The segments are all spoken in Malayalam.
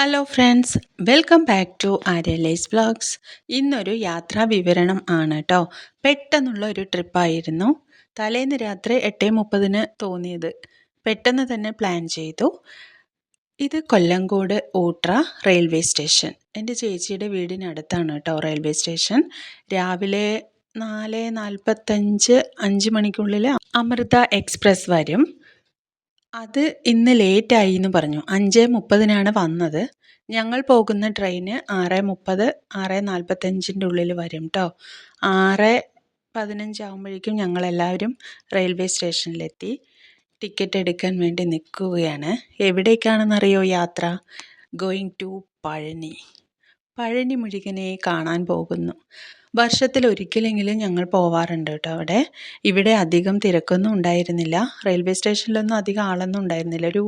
Hello friends, welcome back to ആര്യലൈസ് വ്ളോഗ്സ്. ഇന്നൊരു യാത്രാ വിവരണം ആണ് കേട്ടോ. പെട്ടെന്നുള്ള ഒരു ട്രിപ്പായിരുന്നു. തലേന്ന് രാത്രി 8:30 തോന്നിയത്. പെട്ടെന്ന് തന്നെ പ്ലാൻ ചെയ്തു. ഇത് കൊല്ലങ്കോട് ഊട്ര റെയിൽവേ സ്റ്റേഷൻ. എൻ്റെ ചേച്ചിയുടെ വീടിനടുത്താണ് കേട്ടോ റെയിൽവേ സ്റ്റേഷൻ. രാവിലെ 4:45 5 മണിക്കുള്ളിൽ അമൃത എക്സ്പ്രസ് വരും. അത് ഇന്ന് ലേറ്റായി എന്ന് പറഞ്ഞു. 5:30 വന്നത്. ഞങ്ങൾ പോകുന്ന ട്രെയിന് 6:30 6:45 ഉള്ളിൽ വരും കേട്ടോ. 6:15 ആകുമ്പോഴേക്കും ഞങ്ങളെല്ലാവരും റെയിൽവേ സ്റ്റേഷനിലെത്തി. ടിക്കറ്റ് എടുക്കാൻ വേണ്ടി നിൽക്കുകയാണ്. എവിടേക്കാണെന്നറിയോ യാത്ര? Going to Palani. പഴനി മുരുകനെ കാണാൻ പോകുന്നു. വർഷത്തിലൊരിക്കലെങ്കിലും ഞങ്ങൾ പോവാറുണ്ട് കേട്ടോ അവിടെ. ഇവിടെ അധികം തിരക്കൊന്നും ഉണ്ടായിരുന്നില്ല. റെയിൽവേ സ്റ്റേഷനിലൊന്നും അധികം ആളൊന്നും ഉണ്ടായിരുന്നില്ല. ഒരു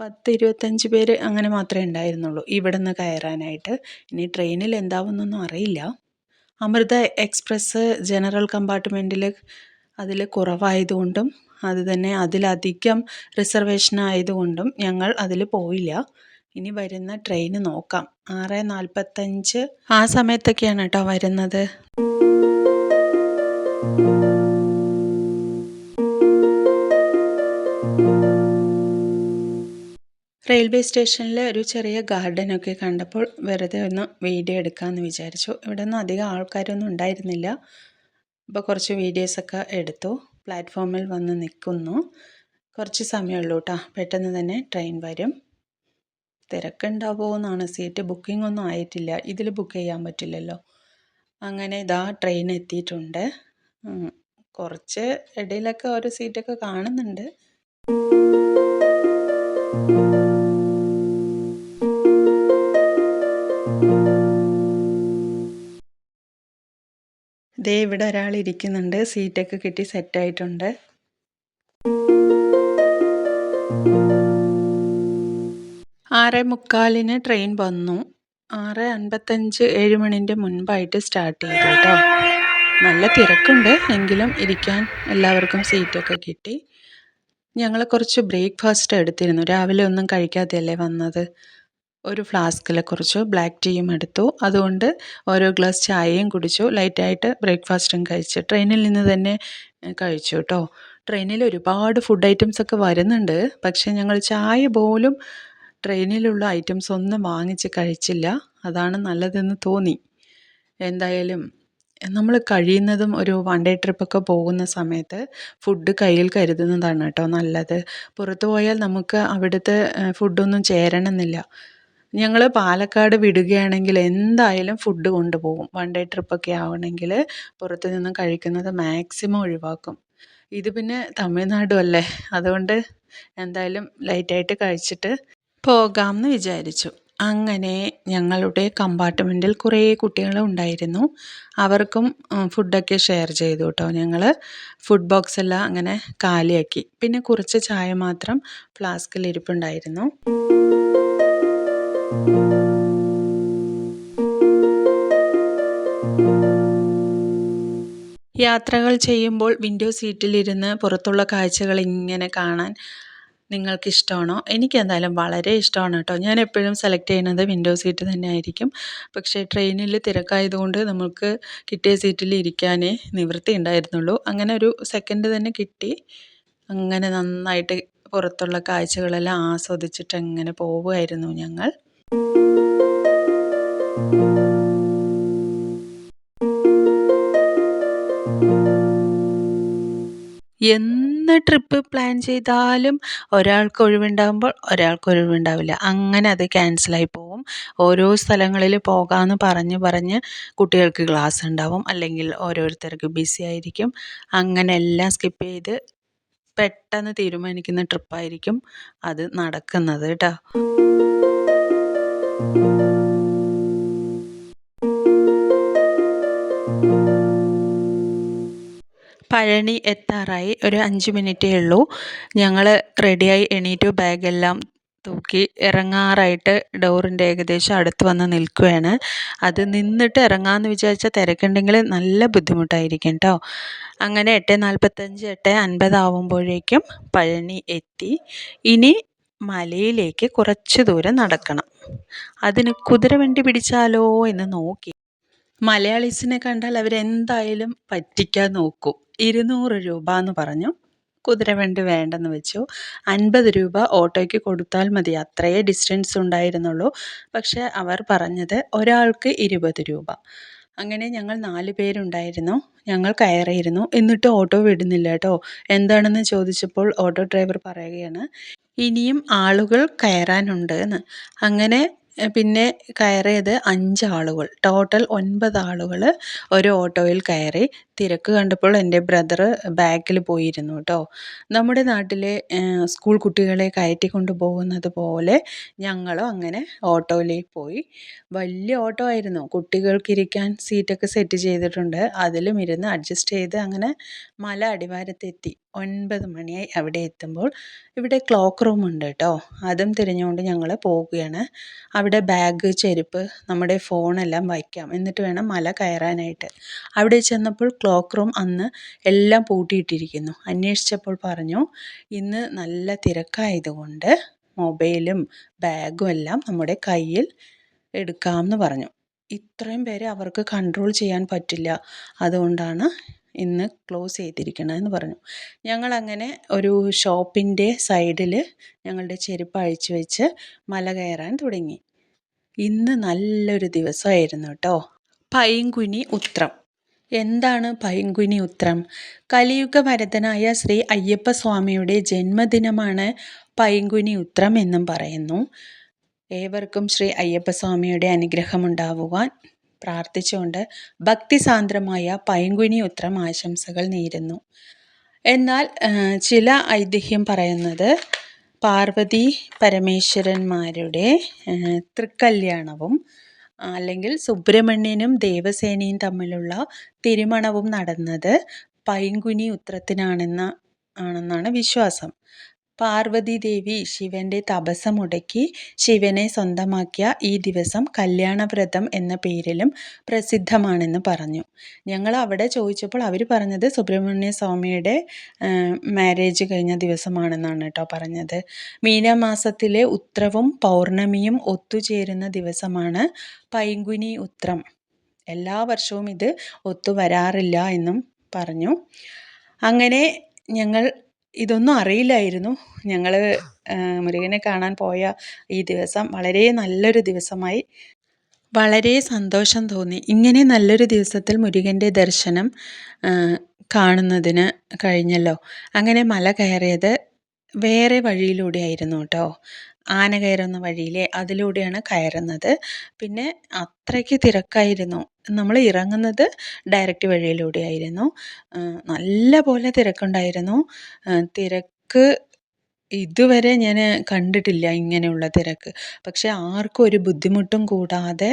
10-25 പേര് അങ്ങനെ മാത്രമേ ഉണ്ടായിരുന്നുള്ളൂ ഇവിടെ നിന്ന് കയറാനായിട്ട്. ഇനി ട്രെയിനിൽ എന്താവുന്നൊന്നും അറിയില്ല. അമൃത എക്സ്പ്രസ് ജനറൽ കമ്പാർട്ട്മെൻറ്റിൽ അതിൽ കുറവായതുകൊണ്ടും അത് തന്നെ അതിലധികം റിസർവേഷൻ ആയതുകൊണ്ടും ഞങ്ങൾ അതിൽ പോയില്ല. ഇനി വരുന്ന ട്രെയിന് നോക്കാം. 6:45 ആ സമയത്തൊക്കെയാണ് കേട്ടോ വരുന്നത്. റെയിൽവേ സ്റ്റേഷനിൽ ഒരു ചെറിയ ഗാർഡനൊക്കെ കണ്ടപ്പോൾ വെറുതെ ഒന്ന് വീഡിയോ എടുക്കാമെന്ന് വിചാരിച്ചു. ഇവിടെ ഒന്നും അധികം ആൾക്കാരൊന്നും ഉണ്ടായിരുന്നില്ല. അപ്പോൾ കുറച്ച് വീഡിയോസൊക്കെ എടുത്തു. പ്ലാറ്റ്ഫോമിൽ വന്ന് നിൽക്കുന്നു. കുറച്ച് സമയമുള്ളൂ കേട്ടോ. പെട്ടെന്ന് തന്നെ ട്രെയിൻ വരും. തിരക്കുണ്ടാവുമോ എന്നാണ്. സീറ്റ് ബുക്കിംഗ് ഒന്നും ആയിട്ടില്ല. ഇതിൽ ബുക്ക് ചെയ്യാൻ പറ്റില്ലല്ലോ. അങ്ങനെ ഇതാ ട്രെയിൻ എത്തിയിട്ടുണ്ട്. കുറച്ച് ഇടയിലൊക്കെ ഓരോ സീറ്റൊക്കെ കാണുന്നുണ്ട്. ദേ ഇവിടെ ഒരാൾ ഇരിക്കുന്നുണ്ട്. സീറ്റൊക്കെ കിട്ടി സെറ്റായിട്ടുണ്ട്. 6:45 ട്രെയിൻ വന്നു. 6:55 7 മണിൻ്റെ മുൻപായിട്ട് സ്റ്റാർട്ട് ചെയ്തു കേട്ടോ. നല്ല തിരക്കുണ്ട്, എങ്കിലും ഇരിക്കാൻ എല്ലാവർക്കും സീറ്റൊക്കെ കിട്ടി. ഞങ്ങൾ കുറച്ച് ബ്രേക്ക്ഫാസ്റ്റ് എടുത്തിരുന്നു. രാവിലെ ഒന്നും കഴിക്കാതെയല്ലേ വന്നത്. ഒരു ഫ്ലാസ്കിൽ കുറച്ച് ബ്ലാക്ക് ടീയും എടുത്തു. അതുകൊണ്ട് ഓരോ ഗ്ലാസ് ചായയും കുടിച്ചു. ലൈറ്റായിട്ട് ബ്രേക്ക്ഫാസ്റ്റും കഴിച്ചു. ട്രെയിനിൽ നിന്ന് തന്നെ കഴിച്ചു കേട്ടോ. ട്രെയിനിൽ ഒരുപാട് ഫുഡ് ഐറ്റംസ് ഒക്കെ വരുന്നുണ്ട്. പക്ഷേ ഞങ്ങൾ ചായ പോലും ട്രെയിനിലുള്ള ഐറ്റംസ് ഒന്നും വാങ്ങിച്ച് കഴിച്ചില്ല. അതാണ് നല്ലതെന്ന് തോന്നി. എന്തായാലും നമ്മൾ കഴിയുന്നതും ഒരു 1 ഡേ ട്രിപ്പൊക്കെ പോകുന്ന സമയത്ത് ഫുഡ് കയ്യിൽ കരുതുന്നതാണ് കേട്ടോ നല്ലത്. പുറത്തു പോയാൽ നമുക്ക് അവിടുത്തെ ഫുഡൊന്നും ചേരണമെന്നില്ല. ഞങ്ങൾ പാലക്കാട് വിടുകയാണെങ്കിൽ എന്തായാലും ഫുഡ് കൊണ്ടുപോകും. 1 ഡേ ട്രിപ്പൊക്കെ ആവണമെങ്കിൽ പുറത്തു നിന്നും കഴിക്കുന്നത് മാക്സിമം ഒഴിവാക്കും. ഇത് പിന്നെ തമിഴ്നാടും അല്ലേ, അതുകൊണ്ട് എന്തായാലും ലൈറ്റായിട്ട് കഴിച്ചിട്ട് പോകാമെന്ന് വിചാരിച്ചു. അങ്ങനെ ഞങ്ങളുടെ കമ്പാർട്ട്മെൻറ്റിൽ കുറേ കുട്ടികളുണ്ടായിരുന്നു. അവർക്കും ഫുഡൊക്കെ ഷെയർ ചെയ്തു കേട്ടോ. ഞങ്ങൾ ഫുഡ് ബോക്സ് എല്ലാം അങ്ങനെ കാലിയാക്കി. പിന്നെ കുറച്ച് ചായ മാത്രം ഫ്ലാസ്കിൽ ഇരിപ്പുണ്ടായിരുന്നു. യാത്രകൾ ചെയ്യുമ്പോൾ വിൻഡോ സീറ്റിലിരുന്ന് പുറത്തുള്ള കാഴ്ചകൾ ഇങ്ങനെ കാണാൻ നിങ്ങൾക്കിഷ്ടമാണോ? എനിക്കെന്തായാലും വളരെ ഇഷ്ടമാണ് കേട്ടോ. ഞാൻ എപ്പോഴും സെലക്ട് ചെയ്യുന്നത് വിൻഡോ സീറ്റ് തന്നെ ആയിരിക്കും. പക്ഷേ ട്രെയിനിൽ തിരക്കായതുകൊണ്ട് നമുക്ക് കിട്ടിയ സീറ്റിൽ ഇരിക്കാനേ നിവൃത്തി ഉണ്ടായിരുന്നുള്ളൂ. അങ്ങനെ ഒരു സെക്കൻഡ് തന്നെ കിട്ടി. അങ്ങനെ നന്നായിട്ട് പുറത്തുള്ള കാഴ്ചകളെല്ലാം ആസ്വദിച്ചിട്ട് അങ്ങനെ പോവുമായിരുന്നു ഞങ്ങൾ. എന്ന് ട്രിപ്പ് പ്ലാൻ ചെയ്താലും ഒരാൾക്ക് ഒഴിവുണ്ടാകുമ്പോൾ ഒരാൾക്ക് ഒഴിവുണ്ടാവില്ല. അങ്ങനെ അത് ക്യാൻസലായി പോവും. ഓരോ സ്ഥലങ്ങളിൽ പോകാമെന്ന് പറഞ്ഞ് കുട്ടികൾക്ക് ക്ലാസ് ഉണ്ടാവും, അല്ലെങ്കിൽ ഓരോരുത്തർക്ക് ബിസി ആയിരിക്കും. അങ്ങനെ എല്ലാം സ്കിപ്പ് ചെയ്ത് പെട്ടെന്ന് തീരുമാനിക്കുന്ന ട്രിപ്പായിരിക്കും അത് നടക്കുന്നത് കേട്ടോ. പഴനി എത്താറായി. ഒരു 5 മിനിറ്റേ ഉള്ളൂ. ഞങ്ങൾ റെഡിയായി എണീറ്റു. ബാഗെല്ലാം തൂക്കി ഇറങ്ങാറായിട്ട് ഡോറിൻ്റെ ഏകദേശം അടുത്ത് വന്ന് നിൽക്കുകയാണ്. അത് നിന്നിട്ട് ഇറങ്ങാമെന്ന് വിചാരിച്ചാൽ തിരക്കുണ്ടെങ്കിൽ നല്ല ബുദ്ധിമുട്ടായിരിക്കും കേട്ടോ. അങ്ങനെ 8:45 8:50 ആവുമ്പോഴേക്കും പഴനി എത്തി. ഇനി മലയിലേക്ക് കുറച്ച് ദൂരം നടക്കണം. അതിന് കുതിരവണ്ടി പിടിച്ചാലോ എന്ന് നോക്കി. മലയാളീസിനെ കണ്ടാൽ അവരെന്തായാലും പറ്റിക്കാൻ നോക്കും. 200 രൂപ എന്ന് പറഞ്ഞു. കുതിരവണ്ടി വേണ്ടെന്ന് വെച്ചു. 50 രൂപ ഓട്ടോയ്ക്ക് കൊടുത്താൽ മതി, അത്രയേ ഡിസ്റ്റൻസ് ഉണ്ടായിരുന്നുള്ളൂ. പക്ഷേ അവർ പറഞ്ഞത് ഒരാൾക്ക് 20 രൂപ. അങ്ങനെ ഞങ്ങൾ 4 പേരുണ്ടായിരുന്നു. ഞങ്ങൾ കയറിയിരുന്നു. എന്നിട്ട് ഓട്ടോ വിടുന്നില്ല കേട്ടോ. എന്താണെന്ന് ചോദിച്ചപ്പോൾ ഓട്ടോ ഡ്രൈവർ പറയുകയാണ്, ഇനിയും ആളുകൾ കയറാനുണ്ട് എന്ന്. അങ്ങനെ പിന്നെ കയറിയത് 5 ആളുകൾ. ടോട്ടൽ 9 ആളുകൾ ഒരു ഓട്ടോയിൽ കയറി. തിരക്ക് കണ്ടപ്പോൾ എൻ്റെ ബ്രദറ് ബാക്കിൽ പോയിരുന്നു കേട്ടോ. നമ്മുടെ നാട്ടിലെ സ്കൂൾ കുട്ടികളെ കയറ്റിക്കൊണ്ട് പോകുന്നത് പോലെ ഞങ്ങളും അങ്ങനെ ഓട്ടോയിലേക്ക് പോയി. വലിയ ഓട്ടോ ആയിരുന്നു. കുട്ടികൾക്കിരിക്കാൻ സീറ്റൊക്കെ സെറ്റ് ചെയ്തിട്ടുണ്ട്. അതിലും ഇരുന്ന് അഡ്ജസ്റ്റ് ചെയ്ത് അങ്ങനെ മല അടിവാരത്തെത്തി. 9 മണിയായി അവിടെ എത്തുമ്പോൾ. ഇവിടെ ക്ലോക്ക് റൂം ഉണ്ട് കേട്ടോ. അതും തിരഞ്ഞുകൊണ്ട് ഞങ്ങൾ പോവുകയാണ്. അവിടെ ബാഗ്, ചെരുപ്പ്, നമ്മുടെ ഫോണെല്ലാം വയ്ക്കാം. എന്നിട്ട് വേണം മല കയറാനായിട്ട്. അവിടെ ചെന്നപ്പോൾ ക്ലോക്ക് റൂം അന്ന് എല്ലാം പൂട്ടിയിട്ടിരിക്കുന്നു. അന്വേഷിച്ചപ്പോൾ പറഞ്ഞു, ഇന്ന് നല്ല തിരക്കായതുകൊണ്ട് മൊബൈലും ബാഗും എല്ലാം നമ്മുടെ കയ്യിൽ എടുക്കാമെന്ന് പറഞ്ഞു. ഇത്രയും പേരെ അവർക്ക് കൺട്രോൾ ചെയ്യാൻ പറ്റില്ല, അതുകൊണ്ടാണ് ഇന്ന് ക്ലോസ് ചെയ്തിരിക്കണമെന്ന് പറഞ്ഞു. ഞങ്ങളങ്ങനെ ഒരു ഷോപ്പിൻ്റെ സൈഡിൽ ഞങ്ങളുടെ ചെരുപ്പ് അഴിച്ചു വെച്ച് മല കയറാൻ തുടങ്ങി. ഇന്ന് നല്ലൊരു ദിവസമായിരുന്നു കേട്ടോ. പൈങ്കുനി ഉത്രം. എന്താണ് പൈങ്കുനി ഉത്രം? കലിയുഗ വരദനായ ശ്രീ അയ്യപ്പസ്വാമിയുടെ ജന്മദിനമാണ് പൈങ്കുനി ഉത്രം എന്നും പറയുന്നു. ഏവർക്കും ശ്രീ അയ്യപ്പസ്വാമിയുടെ അനുഗ്രഹമുണ്ടാവുവാൻ പ്രാർത്ഥിച്ചുകൊണ്ട് ഭക്തിസാന്ദ്രമായ പൈങ്കുനി ഉത്രം ആശംസകൾ നേരുന്നു. എന്നാൽ ചില ഐതിഹ്യം പറയുന്നത് പാർവതി പരമേശ്വരന്മാരുടെ തൃക്കല്യാണവും അല്ലെങ്കിൽ സുബ്രഹ്മണ്യനും ദേവസേനയും തമ്മിലുള്ള തിരുമണവും നടന്നത് പൈങ്കുനി ഉത്രത്തിനാണെന്നാണ് വിശ്വാസം. പാർവതി ദേവി ശിവൻ്റെ തപസ്സ മുടക്കി ശിവനെ സ്വന്തമാക്കിയ ഈ ദിവസം കല്യാണവ്രതം എന്ന പേരിലും പ്രസിദ്ധമാണെന്ന് പറഞ്ഞു. ഞങ്ങൾ അവിടെ ചോദിച്ചപ്പോൾ അവർ പറഞ്ഞത് സുബ്രഹ്മണ്യ സ്വാമിയുടെ മാരേജ് കഴിഞ്ഞ ദിവസമാണെന്നാണ് കേട്ടോ പറഞ്ഞത്. മീനമാസത്തിലെ ഉത്രവും പൗർണമിയും ഒത്തുചേരുന്ന ദിവസമാണ് പൈങ്കുനി ഉത്രം. എല്ലാ വർഷവും ഇത് ഒത്തുവരാറില്ല എന്നും പറഞ്ഞു. അങ്ങനെ ഞങ്ങൾ ഇതൊന്നും അറിയില്ലായിരുന്നു. ഞങ്ങൾ മുരുകനെ കാണാൻ പോയ ഈ ദിവസം വളരെ നല്ലൊരു ദിവസമായി. വളരെ സന്തോഷം തോന്നി. ഇങ്ങനെ നല്ലൊരു ദിവസത്തിൽ മുരുകൻ്റെ ദർശനം കാണുന്നതിന് കഴിഞ്ഞല്ലോ. അങ്ങനെ മല കയറിയത് വേറെ വഴിയിലൂടെ ആയിരുന്നു കേട്ടോ. ആന കയറുന്ന വഴിയിലെ അതിലൂടെയാണ് കയറുന്നത്. പിന്നെ അത്രയ്ക്ക് തിരക്കായിരുന്നു. നമ്മൾ ഇറങ്ങുന്നത് ഡയറക്റ്റ് വഴിയിലൂടെ ആയിരുന്നു. നല്ല പോലെ തിരക്കുണ്ടായിരുന്നു. തിരക്ക് ഇതുവരെ ഞാൻ കണ്ടിട്ടില്ല, ഇങ്ങനെയുള്ള തിരക്ക്. പക്ഷേ ആർക്കും ഒരു ബുദ്ധിമുട്ടും കൂടാതെ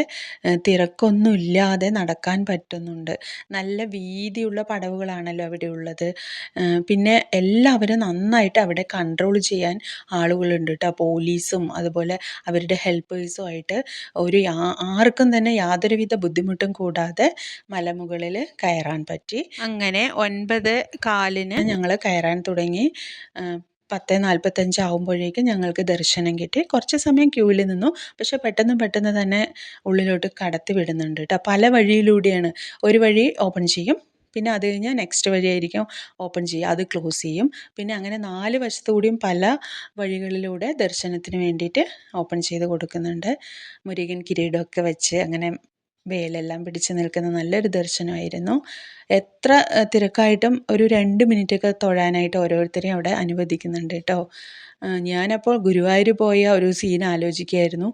തിരക്കൊന്നും ഇല്ലാതെ നടക്കാൻ പറ്റുന്നുണ്ട്. നല്ല വീതിയുള്ള പടവുകളാണല്ലോ അവിടെ ഉള്ളത്. പിന്നെ എല്ലാവരും നന്നായിട്ട് അവിടെ കൺട്രോൾ ചെയ്യാൻ ആളുകളുണ്ട് കേട്ടോ. പോലീസും അതുപോലെ അവരുടെ ഹെൽപ്പേഴ്സും ആയിട്ട് ആർക്കും തന്നെ യാതൊരുവിധ ബുദ്ധിമുട്ടും കൂടാതെ മലമുകളിൽ കയറാൻ പറ്റി. അങ്ങനെ 9:15 ഞങ്ങൾ കയറാൻ തുടങ്ങി. 10:45 ആകുമ്പോഴേക്കും ഞങ്ങൾക്ക് ദർശനം കിട്ടി. കുറച്ച് സമയം ക്യൂവിൽ നിന്നു. പക്ഷേ പെട്ടെന്ന് തന്നെ ഉള്ളിലോട്ട് കടത്തി വിടുന്നുണ്ട് കേട്ടോ. പല വഴിയിലൂടെയാണ്. ഒരു വഴി ഓപ്പൺ ചെയ്യും, പിന്നെ അത് കഴിഞ്ഞാൽ നെക്സ്റ്റ് വഴിയായിരിക്കും ഓപ്പൺ ചെയ്യുക, അത് ക്ലോസ് ചെയ്യും. പിന്നെ അങ്ങനെ 4 വശത്തുകൂടിയും പല വഴികളിലൂടെ ദർശനത്തിന് വേണ്ടിയിട്ട് ഓപ്പൺ ചെയ്ത് കൊടുക്കുന്നുണ്ട്. മുരുകൻ കിരീടമൊക്കെ വെച്ച് അങ്ങനെ വേലെല്ലാം പിടിച്ച് നിൽക്കുന്ന നല്ലൊരു ദർശനമായിരുന്നു. എത്ര തിരക്കായിട്ടും ഒരു 2 മിനിറ്റൊക്കെ തൊഴാനായിട്ട് ഓരോരുത്തരെയും അവിടെ അനുവദിക്കുന്നുണ്ട് കേട്ടോ. ഞാനപ്പോൾ ഗുരുവായൂർ പോയ ഒരു സീൻ ആലോചിക്കുകയായിരുന്നു.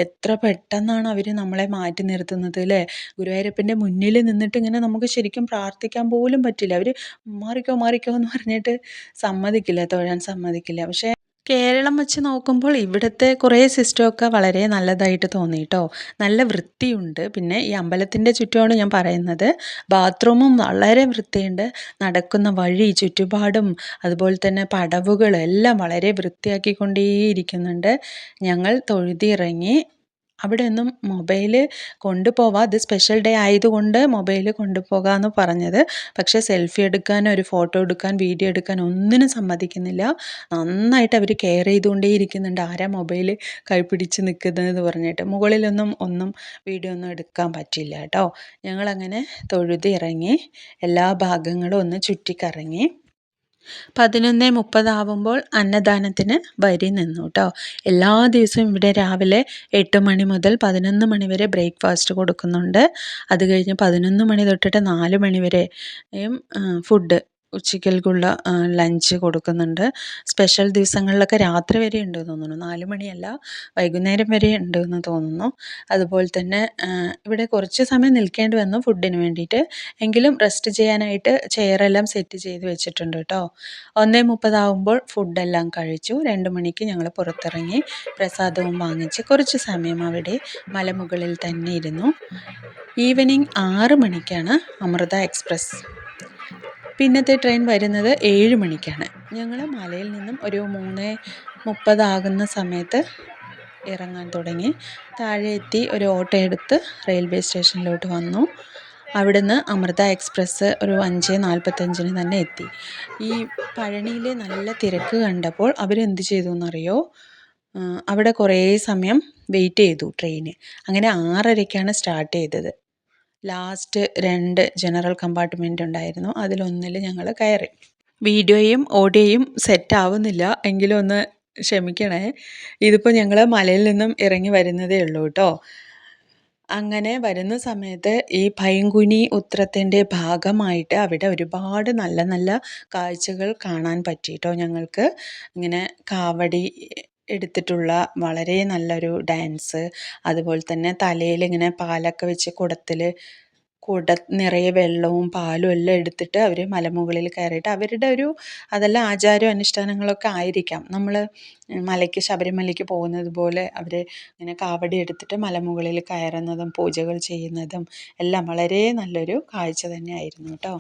എത്ര പെട്ടെന്നാണ് അവർ നമ്മളെ മാറ്റി നിർത്തുന്നത് അല്ലേ. ഗുരുവായൂരപ്പൻ്റെ മുന്നിൽ നിന്നിട്ട് ഇങ്ങനെ നമുക്ക് ശരിക്കും പ്രാർത്ഥിക്കാൻ പോലും പറ്റില്ല. അവർ മാറിക്കോ എന്ന് പറഞ്ഞിട്ട് സമ്മതിക്കില്ല, തൊഴാൻ സമ്മതിക്കില്ല. പക്ഷേ കേരളം വെച്ച് നോക്കുമ്പോൾ ഇവിടുത്തെ കുറേ സിസ്റ്റമൊക്കെ വളരെ നല്ലതായിട്ട് തോന്നി കേട്ടോ. നല്ല വൃത്തിയുണ്ട്. പിന്നെ ഈ അമ്പലത്തിൻ്റെ ചുറ്റുമാണ് ഞാൻ പറയുന്നത്. ബാത്റൂമും വളരെ വൃത്തിയുണ്ട്. നടക്കുന്ന വഴി, ചുറ്റുപാടും, അതുപോലെ തന്നെ പടവുകൾ എല്ലാം വളരെ വൃത്തിയാക്കിക്കൊണ്ടേയിരിക്കുന്നുണ്ട്. ഞങ്ങൾ തൊഴുതിറങ്ങി അവിടെ ഒന്നും മൊബൈൽ കൊണ്ടുപോവാം, അത് സ്പെഷ്യൽ ഡേ ആയതുകൊണ്ട് മൊബൈൽ കൊണ്ടുപോകാമെന്ന് പറഞ്ഞത്. പക്ഷേ സെൽഫി എടുക്കാൻ, ഒരു ഫോട്ടോ എടുക്കാൻ, വീഡിയോ എടുക്കാൻ ഒന്നിനും സമ്മതിക്കുന്നില്ല. നന്നായിട്ട് അവർ കെയർ ചെയ്തുകൊണ്ടേ ഇരിക്കുന്നുണ്ട്, ആരാ മൊബൈൽ കൈപിടിച്ച് നിൽക്കുന്നതെന്ന് പറഞ്ഞിട്ട്. മുകളിലൊന്നും ഒന്നും വീഡിയോ ഒന്നും എടുക്കാൻ പറ്റില്ല കേട്ടോ. ഞങ്ങളങ്ങനെ തൊഴുത് ഇറങ്ങി എല്ലാ ഭാഗങ്ങളും ഒന്ന് ചുറ്റിക്കറങ്ങി. 11:30 ആവുമ്പോൾ അന്നദാനത്തിന് വരി നിന്നു കേട്ടോ. എല്ലാ ദിവസവും ഇവിടെ രാവിലെ 8 മണി മുതൽ 11 മണി വരെ ബ്രേക്ക്ഫാസ്റ്റ് കൊടുക്കുന്നുണ്ട്. അത് കഴിഞ്ഞ് 11 മണി തൊട്ടിട്ട് 4 മണി വരെയും ഫുഡ്, ഉച്ചയ്ക്കൽക്കുള്ള ലഞ്ച് കൊടുക്കുന്നുണ്ട്. സ്പെഷ്യൽ ദിവസങ്ങളിലൊക്കെ രാത്രി വരെ ഉണ്ട് തോന്നുന്നു, 4 മണിയല്ല വൈകുന്നേരം വരെ ഉണ്ട് എന്ന് തോന്നുന്നു. അതുപോലെ തന്നെ ഇവിടെ കുറച്ച് സമയം നിൽക്കേണ്ടി വന്നു ഫുഡിന് വേണ്ടിയിട്ട്. എങ്കിലും റെസ്റ്റ് ചെയ്യാനായിട്ട് ചെയറെല്ലാം സെറ്റ് ചെയ്ത് വെച്ചിട്ടുണ്ട് കേട്ടോ. 1:30 ആകുമ്പോൾ ഫുഡെല്ലാം കഴിച്ചു. 2 മണിക്ക് ഞങ്ങൾ പുറത്തിറങ്ങി പ്രസാദവും വാങ്ങിച്ച് കുറച്ച് സമയം അവിടെ മലമുകളിൽ തന്നെ ഇരുന്നു. ഈവനിങ് 6 മണിക്കാണ് അമൃത എക്സ്പ്രസ്. പിന്നത്തെ ട്രെയിൻ വരുന്നത് 7 മണിക്കാണ്. ഞങ്ങൾ മലയിൽ നിന്നും ഒരു 3:30 ആകുന്ന സമയത്ത് ഇറങ്ങാൻ തുടങ്ങി. താഴെ എത്തി ഒരു ഓട്ടോ എടുത്ത് റെയിൽവേ സ്റ്റേഷനിലോട്ട് വന്നു. അവിടുന്ന് അമൃത എക്സ്പ്രസ് ഒരു 5:45 തന്നെ എത്തി. ഈ പഴനിയിലെ നല്ല തിരക്ക് കണ്ടപ്പോൾ അവരെന്ത് ചെയ്തു എന്നറിയോ, അവിടെ കുറേ സമയം വെയിറ്റ് ചെയ്തു ട്രെയിന്. അങ്ങനെ 6:30ക്കാണ് സ്റ്റാർട്ട് ചെയ്തത്. ലാസ്റ്റ് 2 ജനറൽ കമ്പാർട്ട്മെൻ്റ് ഉണ്ടായിരുന്നു, അതിലൊന്നിൽ ഞങ്ങൾ കയറി. വീഡിയോയും ഓഡിയോയും സെറ്റ് ആവുന്നില്ല, എങ്കിലും ഒന്ന് ക്ഷമിക്കണേ. ഇതിപ്പോൾ ഞങ്ങൾ മലയിൽ നിന്നും ഇറങ്ങി വരുന്നതേ ഉള്ളൂ കേട്ടോ. അങ്ങനെ വരുന്ന സമയത്ത് ഈ പൈങ്കുനി ഉത്രത്തിൻ്റെ ഭാഗമായിട്ട് അവിടെ ഒരുപാട് നല്ല നല്ല കാഴ്ചകൾ കാണാൻ പറ്റി കേട്ടോ ഞങ്ങൾക്ക്. ഇങ്ങനെ കാവടി എടുത്തിട്ടുള്ള വളരെ നല്ലൊരു ഡാൻസ്, അതുപോലെ തന്നെ തലയിൽ ഇങ്ങനെ പാലൊക്കെ വെച്ച് കുട നിറയെ വെള്ളവും പാലും എല്ലാം എടുത്തിട്ട് അവർ മലമുകളിൽ കയറിയിട്ട് അവരുടെ ഒരു, അതെല്ലാം ആചാരവും അനുഷ്ഠാനങ്ങളൊക്കെ ആയിരിക്കാം. നമ്മൾ മലയ്ക്ക്, ശബരിമലയ്ക്ക് പോകുന്നത് പോലെ അവർ ഇങ്ങനെ കാവടി എടുത്തിട്ട് മലമുകളിൽ കയറുന്നതും പൂജകൾ ചെയ്യുന്നതും എല്ലാം വളരെ നല്ലൊരു കാഴ്ച തന്നെയായിരുന്നു കേട്ടോ.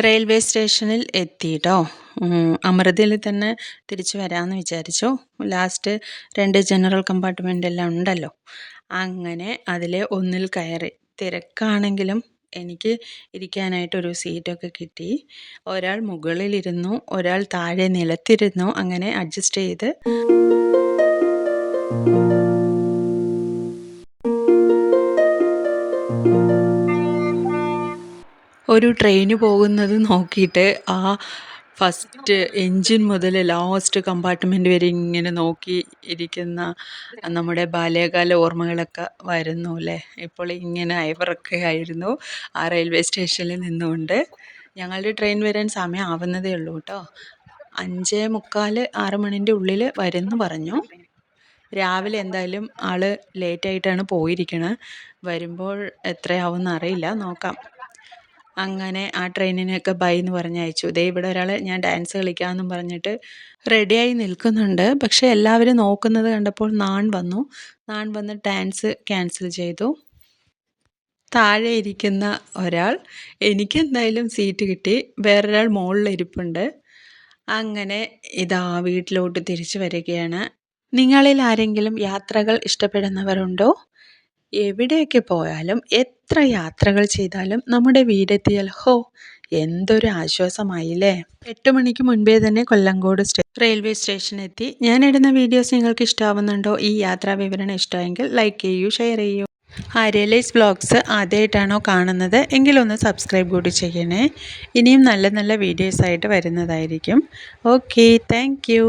റെയിൽവേ സ്റ്റേഷനിൽ എത്തി കേട്ടോ. അമൃതയിൽ തന്നെ തിരിച്ചു വരാമെന്ന് വിചാരിച്ചു. ലാസ്റ്റ് 2 ജനറൽ കമ്പാർട്ട്മെൻ്റ് എല്ലാം ഉണ്ടല്ലോ, അങ്ങനെ അതിലെ ഒന്നിൽ കയറി. തിരക്കാണെങ്കിലും എനിക്ക് ഇരിക്കാനായിട്ടൊരു സീറ്റൊക്കെ കിട്ടി. ഒരാൾ മുകളിലിരുന്നു, ഒരാൾ താഴെ നിലത്തിരുന്നു. അങ്ങനെ അഡ്ജസ്റ്റ് ചെയ്ത് ഒരു ട്രെയിന് പോകുന്നത് നോക്കിയിട്ട് ആ ഫസ്റ്റ് എൻജിൻ മുതൽ ലാസ്റ്റ് കമ്പാർട്ട്മെൻ്റ് വരെ ഇങ്ങനെ നോക്കി ഇരിക്കുന്ന നമ്മുടെ ബാല്യകാല ഓർമ്മകളൊക്കെ വരുന്നു അല്ലേ. ഇപ്പോൾ ഇങ്ങനെ അയവറൊക്കെ ആയിരുന്നു ആ റെയിൽവേ സ്റ്റേഷനിൽ നിന്നുകൊണ്ട്. ഞങ്ങളുടെ ട്രെയിൻ വരാൻ സമയം ആവുന്നതേ ഉള്ളൂ കേട്ടോ. 5:45 6 മണിൻ്റെ ഉള്ളിൽ വരുമെന്ന് പറഞ്ഞു. രാവിലെ എന്തായാലും ആൾ ലേറ്റായിട്ടാണ് പോയിരിക്കണത്. വരുമ്പോൾ എത്രയാവുമെന്ന് അറിയില്ല, നോക്കാം. അങ്ങനെ ആ ട്രെയിനിനൊക്കെ ബൈ എന്ന് പറഞ്ഞ് അയച്ചു. ദേ ഇവിടെ ഒരാൾ ഞാൻ ഡാൻസ് കളിക്കാമെന്നും പറഞ്ഞിട്ട് റെഡിയായി നിൽക്കുന്നുണ്ട്. പക്ഷേ എല്ലാവരും നോക്കുന്നത് കണ്ടപ്പോൾ നാൺ വന്ന് ഡാൻസ് ക്യാൻസൽ ചെയ്തു. താഴെ ഇരിക്കുന്ന ഒരാൾ, എനിക്കെന്തായാലും സീറ്റ് കിട്ടി, വേറൊരാൾ മുകളിലിരിപ്പുണ്ട്. അങ്ങനെ ഇതാ വീട്ടിലോട്ട് തിരിച്ചു വരികയാണ്. നിങ്ങളിൽ ആരെങ്കിലും യാത്രകൾ ഇഷ്ടപ്പെടുന്നവരുണ്ടോ? എവിടെയൊക്കെ പോയാലും എത്ര യാത്രകൾ ചെയ്താലും നമ്മുടെ വീടെത്തിയാൽ ഹോ എന്തൊരു ആശ്വാസമായില്ലേ. 8 മണിക്ക് മുൻപേ തന്നെ കൊല്ലങ്കോട് റെയിൽവേ സ്റ്റേഷൻ എത്തി. ഞാനിടുന്ന വീഡിയോസ് നിങ്ങൾക്ക് ഇഷ്ടമാവുന്നുണ്ടോ? ഈ യാത്രാ വിവരണം ഇഷ്ടമെങ്കിൽ ലൈക്ക് ചെയ്യൂ, ഷെയർ ചെയ്യൂ. ആര്യലൈസ് വ്ളോഗ്സ് ആദ്യമായിട്ടാണോ കാണുന്നത് എങ്കിലൊന്ന് സബ്സ്ക്രൈബ് കൂടി ചെയ്യണേ. ഇനിയും നല്ല നല്ല വീഡിയോസായിട്ട് വരുന്നതായിരിക്കും. Okay, thank you.